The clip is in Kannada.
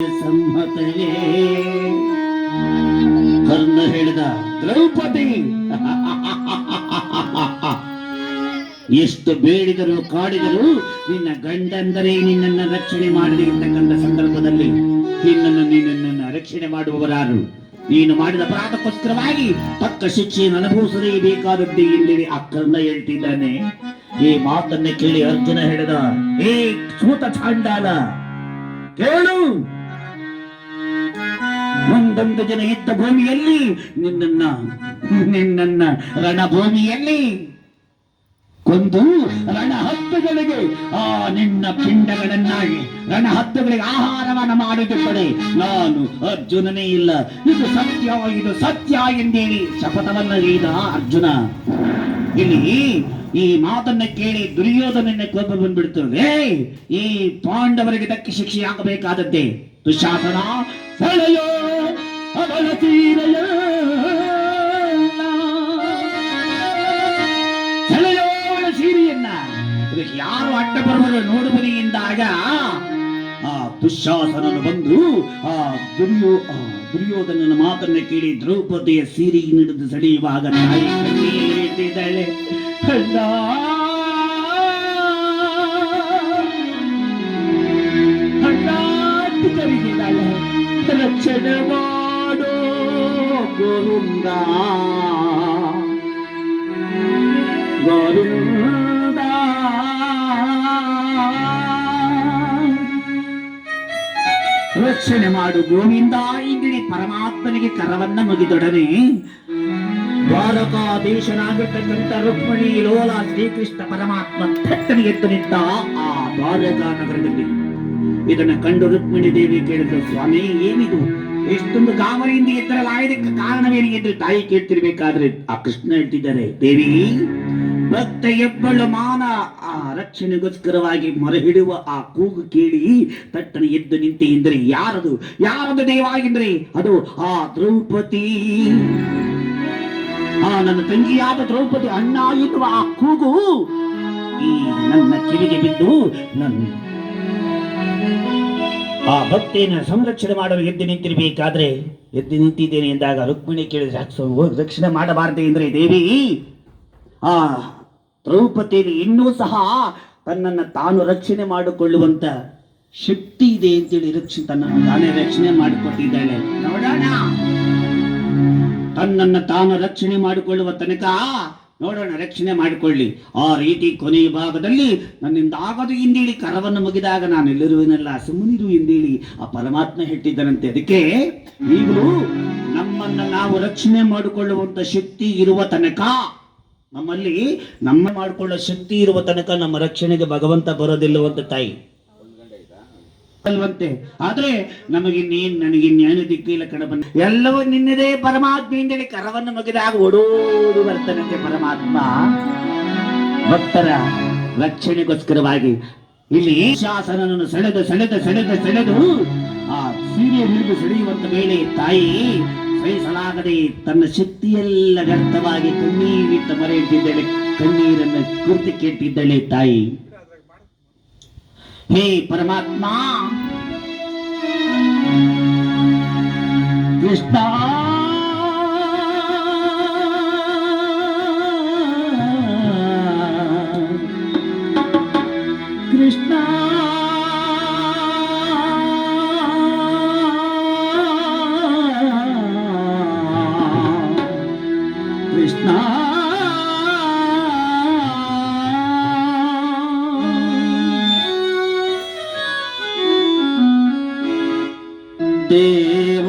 ಸಮ್ಮತವೇ ಕರ್ಣ ಹೇಳಿದ ದ್ರೌಪದಿ ಎಷ್ಟು ಬೇಡಿದರು ಕಾಡಿದರು ನಿನ್ನ ಗಂಡಂದರೆ ನಿನ್ನನ್ನು ರಕ್ಷಣೆ ಮಾಡದಿರತಕ್ಕಂಥ ಸಂದರ್ಭದಲ್ಲಿ ನಿನ್ನನ್ನು ರಕ್ಷಣೆ ಮಾಡುವವರಾರು? ನೀನು ಮಾಡಿದ ಅಪರಾಧಕ್ಕೋಸ್ಕರವಾಗಿ ತಕ್ಕ ಶಿಕ್ಷೆಯನ್ನು ಅನುಭವಿಸಲೇಬೇಕಾದದ್ದೇ ಇಲ್ಲಿ ಆ ಕರ್ಣ ಹೇಳ್ತಿದ್ದಾನೆ. ಈ ಮಾತನ್ನ ಕೇಳಿ ಅರ್ಜುನ ಹೇಳಿದ, ಏ ಸೂತ ಚಾಂಡಾಲ, ಕೇಳು, ಒಂದೊಂದು ಜನ ಇದ್ದ ಭೂಮಿಯಲ್ಲಿ ನಿನ್ನನ್ನ ರಣಭೂಮಿಯಲ್ಲಿ ಕೊಂದು ರಣಹದ್ದುಗಳಿಗೆ ನಿನ್ನ ಪಿಂಡಗಳನ್ನಾಗಿ ರಣಹದ್ದುಗಳಿಗೆ ಆಹಾರವನ್ನು ಮಾಡಿದ ನಾನು ಅರ್ಜುನನೇ ಇಲ್ಲ. ಇದು ಸತ್ಯ ಎಂದೇಳಿ ಶಪಥವನ್ನೀದ ಅರ್ಜುನ. ಇಲ್ಲಿ ಈ ಮಾತನ್ನ ಕೇಳಿ ದುರ್ಯೋಧನ ಕೋಪ ಬಂದ್ಬಿಡ್ತದೆ. ಈ ಪಾಂಡವರಿಗೆ ತಕ್ಕ ಶಿಕ್ಷೆ ಆಗಬೇಕಾದದ್ದೇ. ದುಶಾಸನ ಸೆಳೆಯೋ ಅವಳ ತೀರೆಯ ಸೆಳೆಯೋಳ ಸೀರೆಯನ್ನ ಯಾರು ಅಡ್ಡ ಬರುವರು ನೋಡುವರಿಯಿಂದಾಗ ಆ ದುಶಾಸನನು ಬಂದು ಆ ದುರ್ಯೋಧನನ ಮಾತನ್ನ ಕೇಳಿ ದ್ರೌಪದಿಯ ಸೀರೆ ಹಿಡಿದು ಸೆಳೆಯುವಾಗ ತಾಯಿ ಕಣ್ಣೀರಿಟ್ಟಿದ್ದಾಳೆ. ಕರೀತಿದ್ದಾಳೆ, ರಕ್ಷಣೆ ಮಾಡೋ ಗೋವಿಂದ ಗೋವಿಂದ. ರಕ್ಷಣೆ ಮಾಡು ಗೋವಿಂದ ಇಂದಿನ ಪರಮಾತ್ಮನಿಗೆ ಕರವನ್ನ ಮುಗಿದೊಡನೆ ದ್ವಾರಕಾಧೀಶನಾಗಿರ್ತಕ್ಕಂಥ ರುಕ್ಮಿಣಿ ಲೋಲ ಶ್ರೀಕೃಷ್ಣ ಪರಮಾತ್ಮ ಪೆಟ್ಟನೆ ಎದ್ದು ನಿಂತ ಆ ದ್ವಾರಕಾ ನಗರದಲ್ಲಿ. ಇದನ್ನ ಕಂಡು ರುಕ್ಮಿಣಿ ದೇವಿ ಕೇಳಿದ್ರು, ಸ್ವಾಮಿ ಏನಿದು ಎಷ್ಟೊಂದು ಗಾಬರಿಯಿಂದ ಎತ್ತರಲಾಯದಕ್ಕೆ ಕಾರಣವೇನು ಎಂದು ತಾಯಿ ಕೇಳ್ತಿರ್ಬೇಕಾದ್ರೆ ಆ ಕೃಷ್ಣ ಹೇಳ್ತಿದ್ದಾರೆ, ದೇವಿ ಭಕ್ತ ಎಬ್ಬಳು ಮಾನ ಆ ರಕ್ಷಣೆಗೋಸ್ಕರವಾಗಿ ಮೊರೆಹಿಡುವ ಆ ಕೂಗು ಕೇಳಿ ತಟ್ಟನೆ ಎದ್ದು ನಿಂತೆ ಎಂದರೆ ಯಾರದು ದೇವಾಗಿದ್ರೆ ಅದು ಆ ದ್ರೌಪದಿ. ನನ್ನ ತಂಗಿಯಾದ ದ್ರೌಪದಿ ಅಣ್ಣ ಎನ್ನುವ ಆ ಕೂಗು ಈ ನನ್ನ ಕಿವಿಗೆ ಬಿದ್ದು ಆ ಭಕ್ತಿಯನ್ನು ಸಂರಕ್ಷಣೆ ಮಾಡಲು ಎದ್ದು ನಿಂತಿರ್ಬೇಕಾದ್ರೆ ಎದ್ದು ನಿಂತಿದ್ದೇನೆ ಎಂದಾಗ ರುಕ್ಮಿಣಿ ಕೇಳಿದ್ರೆ, ರಕ್ಷಣೆ ಮಾಡಬಾರದೆ ಅಂದ್ರೆ ದೇವಿ ಆ ದ್ರೌಪದಿಯಲ್ಲಿ ಇನ್ನೂ ಸಹ ತನ್ನನ್ನು ತಾನು ರಕ್ಷಣೆ ಮಾಡಿಕೊಳ್ಳುವಂತ ಶಕ್ತಿ ಇದೆ ಅಂತೇಳಿ ತನ್ನನ್ನು ತಾನೇ ರಕ್ಷಣೆ ಮಾಡಿಕೊಟ್ಟಿದ್ದಾಳೆ. ನೋಡೋಣ, ತನ್ನನ್ನು ತಾನು ರಕ್ಷಣೆ ಮಾಡಿಕೊಳ್ಳುವ ತನಕ ನೋಡೋಣ, ರಕ್ಷಣೆ ಮಾಡಿಕೊಳ್ಳಿ. ಆ ರೀತಿ ಕೊನೆಯ ಭಾಗದಲ್ಲಿ ನನ್ನಿಂದ ಆಗದು ಇಂದೇಳಿ ಕರವನ್ನು ಮುಗಿದಾಗ ನಾನು ಎಲ್ಲರುವನೆಲ್ಲ ಸುಮ್ಮನಿರು ಎಂದೇಳಿ ಆ ಪರಮಾತ್ಮ ಹೇಳಿದ್ದಾನಂತೆ. ಅದಕ್ಕೆ ಈಗಲೂ ನಮ್ಮನ್ನು ನಾವು ರಕ್ಷಣೆ ಮಾಡಿಕೊಳ್ಳುವಂತ ಶಕ್ತಿ ಇರುವ ತನಕ, ನಮ್ಮಲ್ಲಿ ಮಾಡಿಕೊಳ್ಳೋ ಶಕ್ತಿ ಇರುವ ತನಕ ನಮ್ಮ ರಕ್ಷಣೆಗೆ ಭಗವಂತ ಬರೋದಿಲ್ಲವಂತ ತಾಯಿ ಅಲ್ವಂತೆ. ಆದ್ರೆ ನನಗಿನ್ನೇನು ದಿಕ್ಕಿಲ್ಲ ಕಣಬನ್ನ, ಎಲ್ಲವೂ ನಿನ್ನದೇ ಪರಮಾತ್ಮೆಯಿಂದಲೇ ಕರವನ್ನು ಮುಗಿದಾಗ ಓಡೋಡು ಬರ್ತಾನಂತೆ ಪರಮಾತ್ಮ ಭಕ್ತರ ರಕ್ಷಣೆಗೋಸ್ಕರವಾಗಿ. ಇಲ್ಲಿ ಶಾಸನನ್ನು ಸೆಳೆದು ಆ ಸೀರೆ ಹಿಡಿದು ಸೆಳೆಯುವಂತ ವೇಳೆ ತಾಯಿ ಸಹಿಸಲಾಗದೆ ತನ್ನ ಶಕ್ತಿಯೆಲ್ಲ ವ್ಯರ್ಥವಾಗಿ ಕಣ್ಣೀರಿಟ್ಟು ಮರೆ ಇಟ್ಟಿದ್ದಾಳೆ. ಕಣ್ಣೀರನ್ನು ಕುರಿತು ಕೇಳ್ತಿದ್ದಾಳೆ ತಾಯಿ. ಹೇ ಪರಮಾತ್ಮ ಕೃಷ್ಣ, ಕೃಷ್ಣ ಕೃಷ್ಣ ದೇವ